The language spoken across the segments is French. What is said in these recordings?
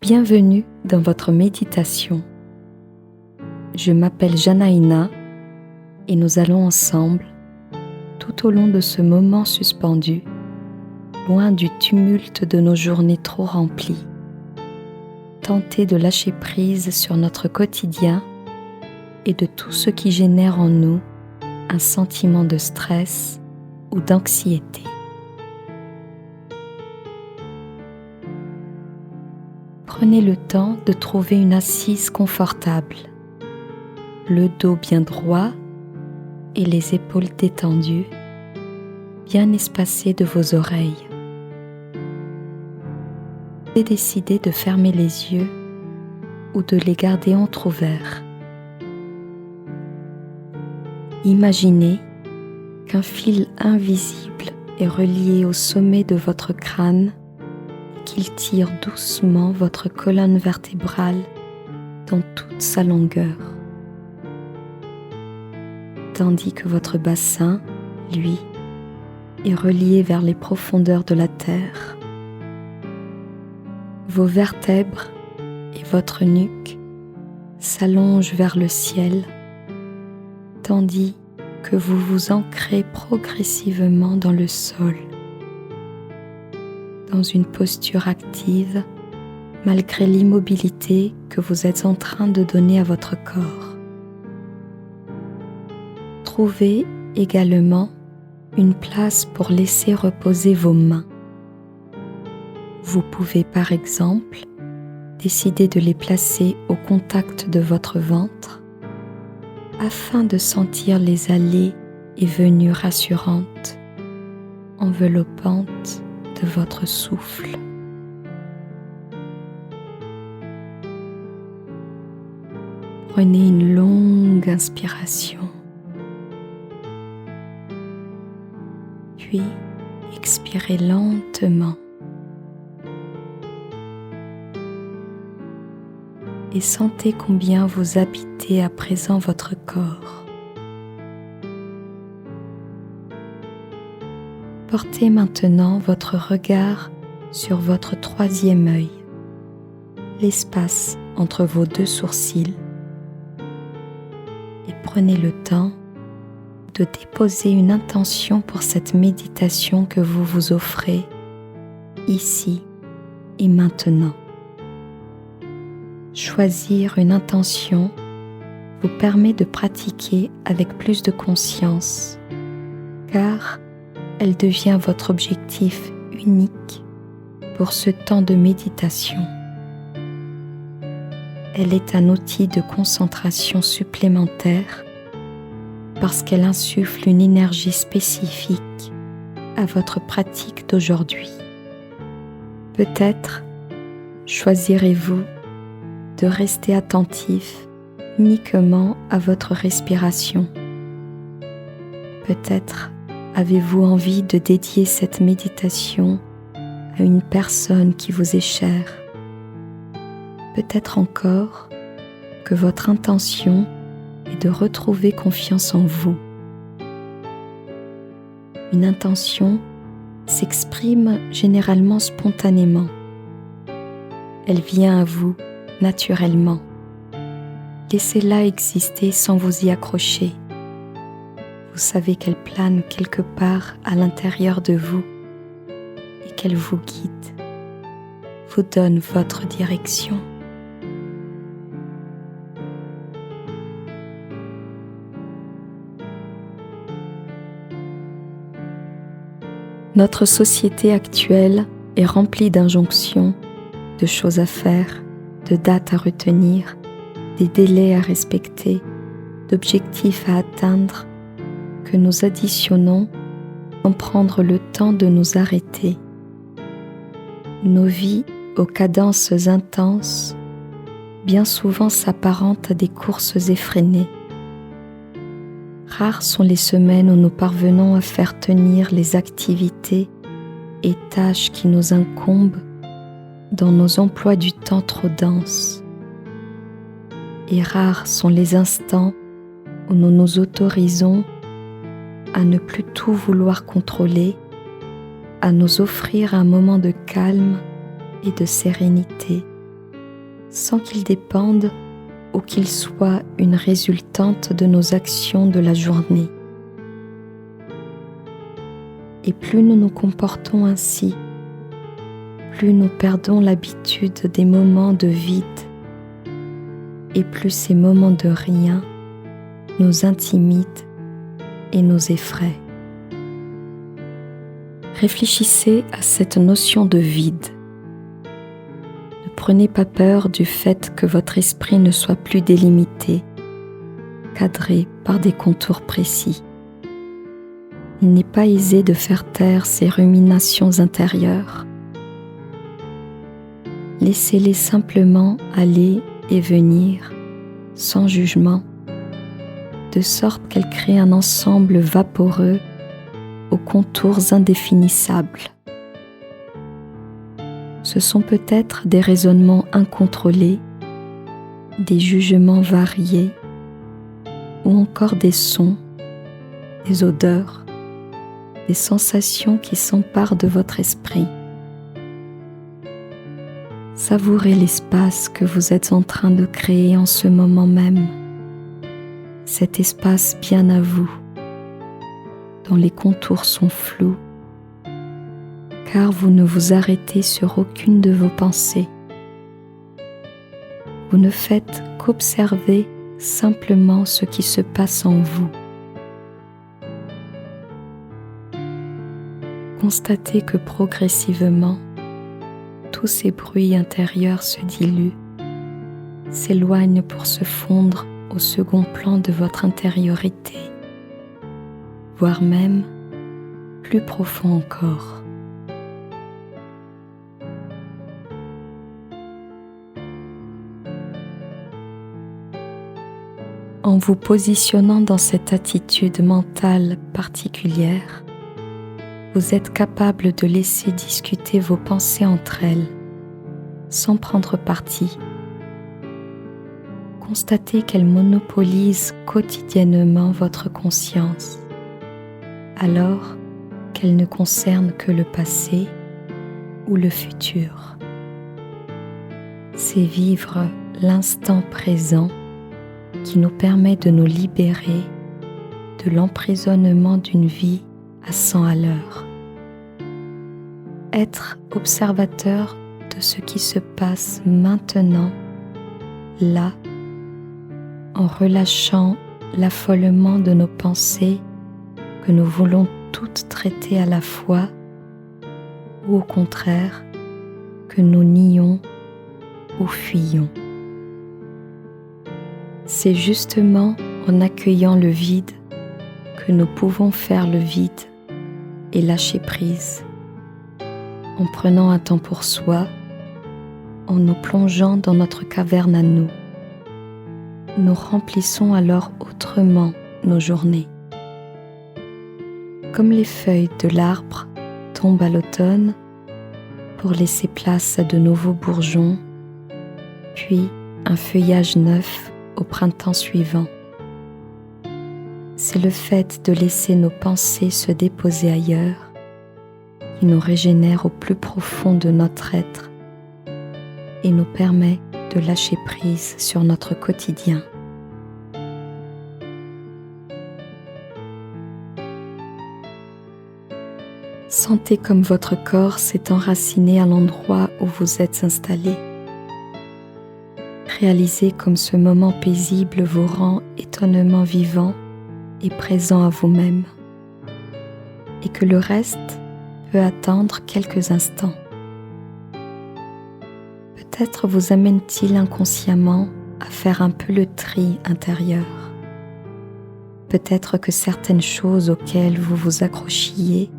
Bienvenue dans votre méditation. Je m'appelle Janaïna et nous allons ensemble, tout au long de ce moment suspendu, loin du tumulte de nos journées trop remplies, tenter de lâcher prise sur notre quotidien et de tout ce qui génère en nous un sentiment de stress ou d'anxiété. Prenez le temps de trouver une assise confortable, le dos bien droit et les épaules détendues, bien espacées de vos oreilles. Et décidez de fermer les yeux ou de les garder entr'ouverts. Imaginez qu'un fil invisible est relié au sommet de votre crâne, qu'il tire doucement votre colonne vertébrale dans toute sa longueur, tandis que votre bassin, lui, est relié vers les profondeurs de la terre. Vos vertèbres et votre nuque s'allongent vers le ciel, tandis que vous vous ancrez progressivement dans le sol, dans une posture active malgré l'immobilité que vous êtes en train de donner à votre corps. Trouvez également une place pour laisser reposer vos mains. Vous pouvez par exemple décider de les placer au contact de votre ventre afin de sentir les allées et venues rassurantes, enveloppantes de votre souffle. Prenez une longue inspiration, puis expirez lentement et sentez combien vous habitez à présent votre corps. Portez maintenant votre regard sur votre troisième œil, l'espace entre vos deux sourcils, et prenez le temps de déposer une intention pour cette méditation que vous vous offrez ici et maintenant. Choisir une intention vous permet de pratiquer avec plus de conscience, car elle devient votre objectif unique pour ce temps de méditation. Elle est un outil de concentration supplémentaire parce qu'elle insuffle une énergie spécifique à votre pratique d'aujourd'hui. Peut-être choisirez-vous de rester attentif uniquement à votre respiration. Peut-être avez-vous envie de dédier cette méditation à une personne qui vous est chère? Peut-être encore que votre intention est de retrouver confiance en vous. Une intention s'exprime généralement spontanément. Elle vient à vous naturellement. Laissez-la exister sans vous y accrocher. Vous savez qu'elle plane quelque part à l'intérieur de vous et qu'elle vous guide, vous donne votre direction. Notre société actuelle est remplie d'injonctions, de choses à faire, de dates à retenir, des délais à respecter, d'objectifs à atteindre, que nous additionnons sans prendre le temps de nous arrêter. Nos vies aux cadences intenses bien souvent s'apparentent à des courses effrénées. Rares sont les semaines où nous parvenons à faire tenir les activités et tâches qui nous incombent dans nos emplois du temps trop denses. Et rares sont les instants où nous nous autorisons à ne plus tout vouloir contrôler, à nous offrir un moment de calme et de sérénité sans qu'ils dépendent ou qu'ils soient une résultante de nos actions de la journée. Et plus nous nous comportons ainsi, plus nous perdons l'habitude des moments de vide, et plus ces moments de rien nous intimident et nous effraient. Réfléchissez à cette notion de vide. Ne prenez pas peur du fait que votre esprit ne soit plus délimité, cadré par des contours précis. Il n'est pas aisé de faire taire ces ruminations intérieures. Laissez-les simplement aller et venir, sans jugement, de sorte qu'elles créent un ensemble vaporeux aux contours indéfinissables. Ce sont peut-être des raisonnements incontrôlés, des jugements variés, ou encore des sons, des odeurs, des sensations qui s'emparent de votre esprit. Savourez l'espace que vous êtes en train de créer en ce moment même, cet espace bien à vous, dont les contours sont flous, car vous ne vous arrêtez sur aucune de vos pensées. Vous ne faites qu'observer simplement ce qui se passe en vous. Constatez que progressivement, tous ces bruits intérieurs se diluent, s'éloignent pour se fondre au second plan de votre intériorité, voire même plus profond encore. En vous positionnant dans cette attitude mentale particulière, vous êtes capable de laisser discuter vos pensées entre elles, sans prendre parti. Constatez qu'elles monopolisent quotidiennement votre conscience, alors qu'elles ne concernent que le passé ou le futur. C'est vivre l'instant présent qui nous permet de nous libérer de l'emprisonnement d'une vie à 100 à l'heure. Être observateur de ce qui se passe maintenant, là, en relâchant l'affolement de nos pensées que nous voulons toutes traiter à la fois, ou au contraire, que nous nions ou fuyons. C'est justement en accueillant le vide que nous pouvons faire le vide et lâcher prise, en prenant un temps pour soi, en nous plongeant dans notre caverne à nous. Nous remplissons alors autrement nos journées. Comme les feuilles de l'arbre tombent à l'automne pour laisser place à de nouveaux bourgeons, puis un feuillage neuf au printemps suivant. C'est le fait de laisser nos pensées se déposer ailleurs qui nous régénère au plus profond de notre être et nous permet de lâcher prise sur notre quotidien. Sentez comme votre corps s'est enraciné à l'endroit où vous êtes installé. Réalisez comme ce moment paisible vous rend étonnamment vivant et présent à vous-même, et que le reste peut attendre quelques instants. Peut-être vous amène-t-il inconsciemment à faire un peu le tri intérieur. Peut-être que certaines choses auxquelles vous vous accrochiez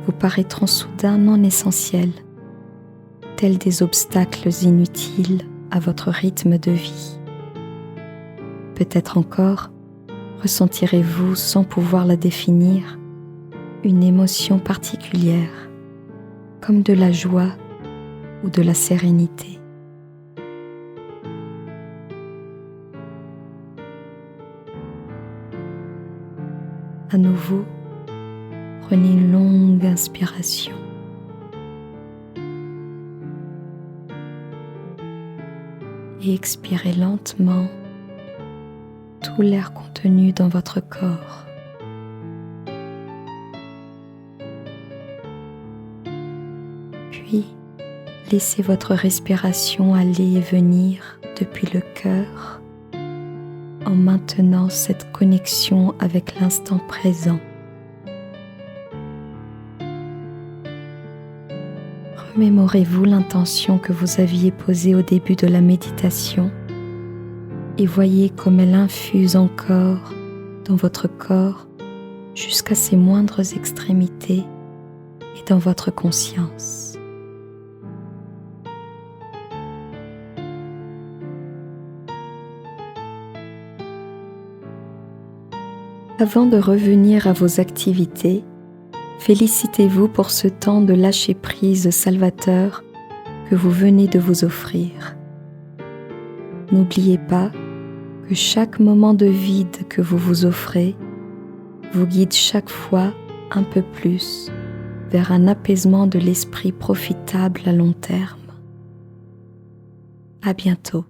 vous paraîtront soudain non essentielles, tels des obstacles inutiles à votre rythme de vie. Peut-être encore ressentirez-vous, sans pouvoir la définir, une émotion particulière, comme de la joie ou de la sérénité. À nouveau, prenez une longue inspiration. et expirez lentement tout l'air contenu dans votre corps. Puis, laissez votre respiration aller et venir depuis le cœur en maintenant cette connexion avec l'instant présent. Remémorez-vous l'intention que vous aviez posée au début de la méditation et voyez comme elle infuse encore dans votre corps jusqu'à ses moindres extrémités et dans votre conscience. Avant de revenir à vos activités, félicitez-vous pour ce temps de lâcher-prise salvateur que vous venez de vous offrir. N'oubliez pas que chaque moment de vide que vous vous offrez vous guide chaque fois un peu plus vers un apaisement de l'esprit profitable à long terme. À bientôt.